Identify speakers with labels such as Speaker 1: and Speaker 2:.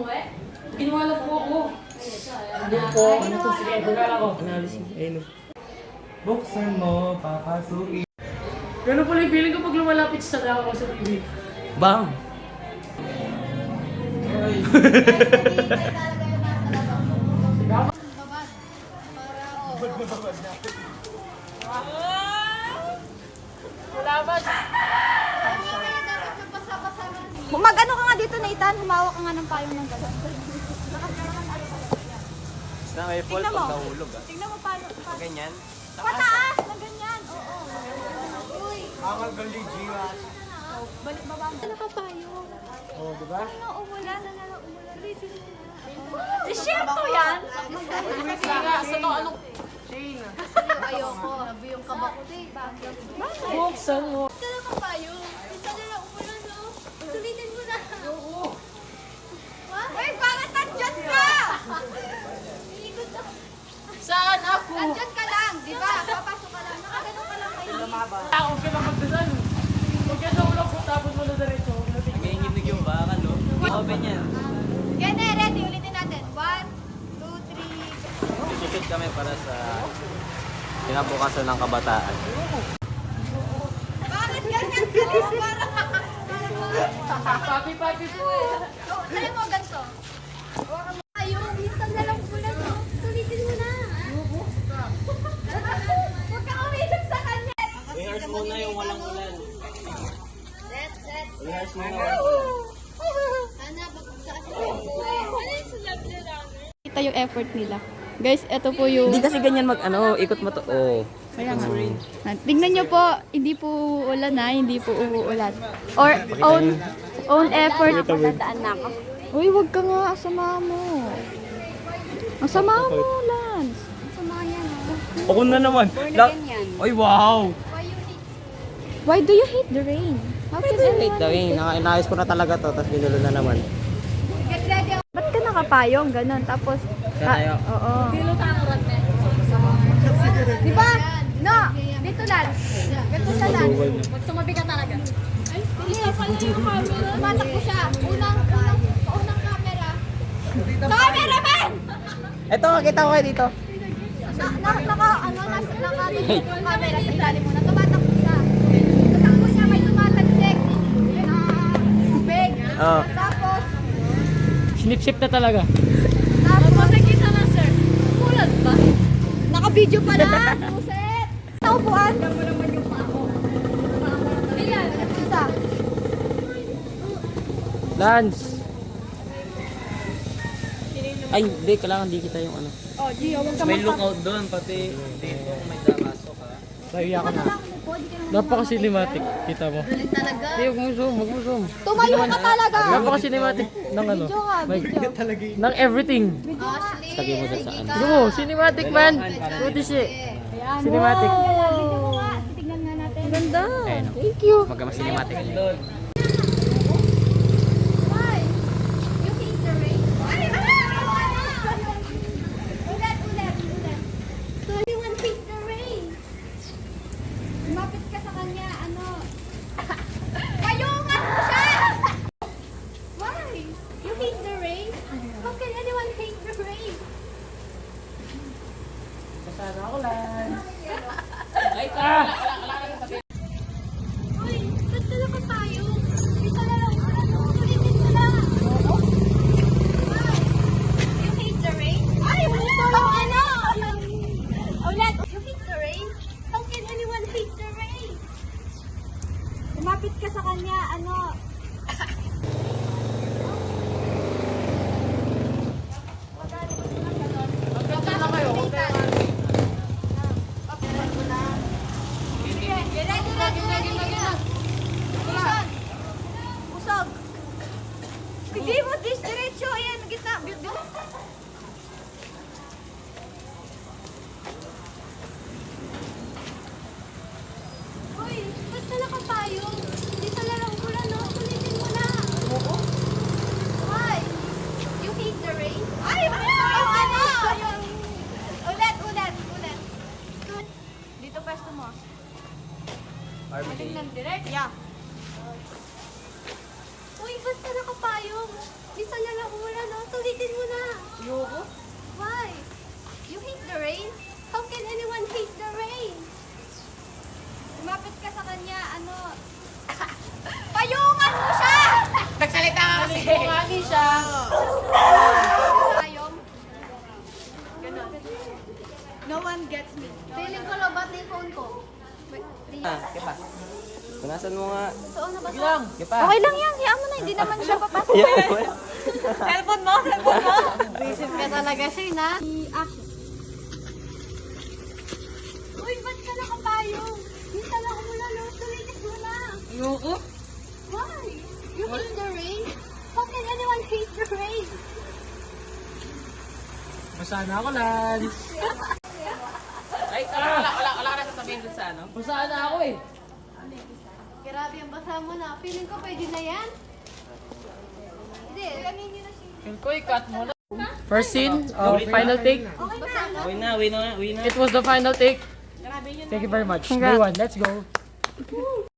Speaker 1: umuwi? Kinuha po ako.
Speaker 2: Hindi po. Ano to? Sige, bugala ko. Analysis. Ayun. Buksan mo, papasukin.
Speaker 1: Ganun pala yung feeling ko pag lumalapit sa tao ko sa TV.
Speaker 2: Bang!
Speaker 3: Mag-ano ka nga dito, Nathan? Humawak ka nga ng payong ng gano'n.
Speaker 4: Na may fall
Speaker 3: Tingnan mo.
Speaker 4: pag nahulog ah.
Speaker 3: Tingnan mo paano.
Speaker 4: Ganyan.
Speaker 3: Pataas na ganyan. Oo. Uy.
Speaker 4: Angal gali jiwa.
Speaker 3: Balik baba mo. Ano ka payong?
Speaker 4: Oh, di ba?
Speaker 3: Ano umulan? Ano umulan? Desierto yan? Ayoko. Sabi yung kabako din.
Speaker 1: Buksan mo.
Speaker 3: Ano ka payong? Isa na lang umulan, no? Sulitin mo na. Oo. Uy, bakit nandyan ka? Iikot na.
Speaker 1: Saan ako?
Speaker 3: Nandyan ka lang, di ba? Papasok ka lang. Nakagano ka lang kayo.
Speaker 1: Ako ka lang magdasal. Huwag yan sa ulang ko, tapos mo na diretso.
Speaker 4: Nanginginig yung bakal oh. Open yan.
Speaker 3: Gene, ready. Ulitin natin. 1, 2, 3.
Speaker 4: Susupit kami para sa kinabukasan ng kabataan.
Speaker 3: Bakit ganyan ka lang?
Speaker 1: Papi po eh.
Speaker 3: Oh, tayo mo ganito. Ayun, minsan na lang ulan, no? Sulitin mo na. Huwag ka umilag sa kanya.
Speaker 4: Rehearse muna yung walang ulan.
Speaker 3: Set.
Speaker 4: Rehearse muna walang ulan.
Speaker 3: Sana, sa
Speaker 5: Kita yung effort nila. Guys, ito po yung...
Speaker 2: Hindi kasi ganyan mag-ano, ikot mo to. Oh.
Speaker 5: Kaya nga. Tingnan nyo po, hindi po ulan na, hindi po uulan. Or own effort.
Speaker 3: Nadaan na ako.
Speaker 5: Uy, wag ka nga, asama mo. Asama mo, Lance.
Speaker 3: Sama yan, no?
Speaker 2: Ako na naman. Ay, wow!
Speaker 5: Why do you hate the rain? How can
Speaker 2: Wait
Speaker 5: everyone
Speaker 2: daw
Speaker 5: hate
Speaker 2: eh. Inaayos ko na talaga to, tapos ginulo na naman.
Speaker 3: Get ready.
Speaker 5: Ba't ka nakapayong? Ganon. Tapos,
Speaker 2: Kaya,
Speaker 5: oo.
Speaker 3: Di ba? No, dito lang. Ganito sa lang. Tumabi ka talaga. Ay, tumatakbo siya. Unang camera. Cameraman!
Speaker 2: Ito, makita ko kayo dito.
Speaker 3: Naka yung camera sa ilalim mo na. Tumatakbo siya. Tumatakbo siya, may tumatagsik. Big.
Speaker 2: Oo.
Speaker 3: Tapos,
Speaker 1: Snip-sip na talaga.
Speaker 3: nakikita na, sir. Kulat ba? Naka-video pa na. Puset. Naupuan. Tignan mo naman yung pako. Ilan? Isa.
Speaker 2: Lance! Ay, hindi. Kailangan di kita yung ano.
Speaker 3: Oh, Gio, huwag ka
Speaker 4: May lookout doon, pati dito kung may daraso ka.
Speaker 1: Nahiya ka na. Napaka-cinematic. Kita mo.
Speaker 3: talaga.
Speaker 1: Hindi, huwag mo zoom. Huwag mo zoom.
Speaker 3: Tumayo ka talaga.
Speaker 1: Napaka-cinematic ng ano.
Speaker 3: Video ka, video.
Speaker 1: Ng everything.
Speaker 3: Ashley,
Speaker 2: Lagay mo dyan sa ano.
Speaker 1: Tignan mo, cinematic man. Buti siya. Cinematic.
Speaker 3: Video mo nga. Titignan nga natin.
Speaker 5: Ganda.
Speaker 2: Ayun.
Speaker 5: Thank you.
Speaker 2: Magkama cinematic.
Speaker 3: Why? You hate the rain? Ay, ulit. So you want hate the rain? Lumapit ka sa kanya, ano? Payungan mo siya! Why? You hate the rain? How can anyone hate the rain?
Speaker 1: Kasama ako lang.
Speaker 3: Uy, ba't talaga tayo? Isa na lang, ulitin mo na. Why? You hate the rain? Ay, ito lang ano? Ulit, you hate the rain? How can anyone hate the rain? Lumapit ka sa kanya, ano?
Speaker 1: Magkanta na kayo. Huwag kayo.
Speaker 3: Usog. Hindi mo diretso. Ayan, gitna. Uy, ba't talaga tayo? Hindi talaga ulan, no? Sulitin mo na. Oo. Why? You hate the rain? Ay, ano? Ulit. Dito pwesto mo. Maling ng direct? Yeah. Uy, ba't ka nakapayong? Isa na lang ulan, no?
Speaker 1: Bumangin siya.
Speaker 3: Ayong. Ganon. No one gets me. Feeling ko lobat na yung phone ko. Wait,
Speaker 4: Kepa. Punasan mo nga.
Speaker 3: Saan na ba?
Speaker 1: Lang.
Speaker 4: Kepa.
Speaker 5: Okay lang yan. Hayaan mo na. Hindi naman siya papasok.
Speaker 3: Cellphone mo, cellphone mo. Visit ka talaga siya, na. Action. Uy, ba't ka nakapayong? Minsan ako mula, no? Tulitis mo na.
Speaker 1: Ayoko.
Speaker 3: Why? You hate the rain? How can anyone hate the rain?
Speaker 2: Basa na ako, Lance.
Speaker 4: Ay, wala ka na sasabihin dun sa ano?
Speaker 1: Basaan na ako eh.
Speaker 3: Grabe ang basa mo na. Feeling ko pwede na yan. Hindi, kanin nyo na siya.
Speaker 1: Ko, i-cut mo na.
Speaker 2: First scene, final take.
Speaker 3: Okay na.
Speaker 4: Uwi na.
Speaker 2: It was the final take. Thank you very much. Day one, let's go.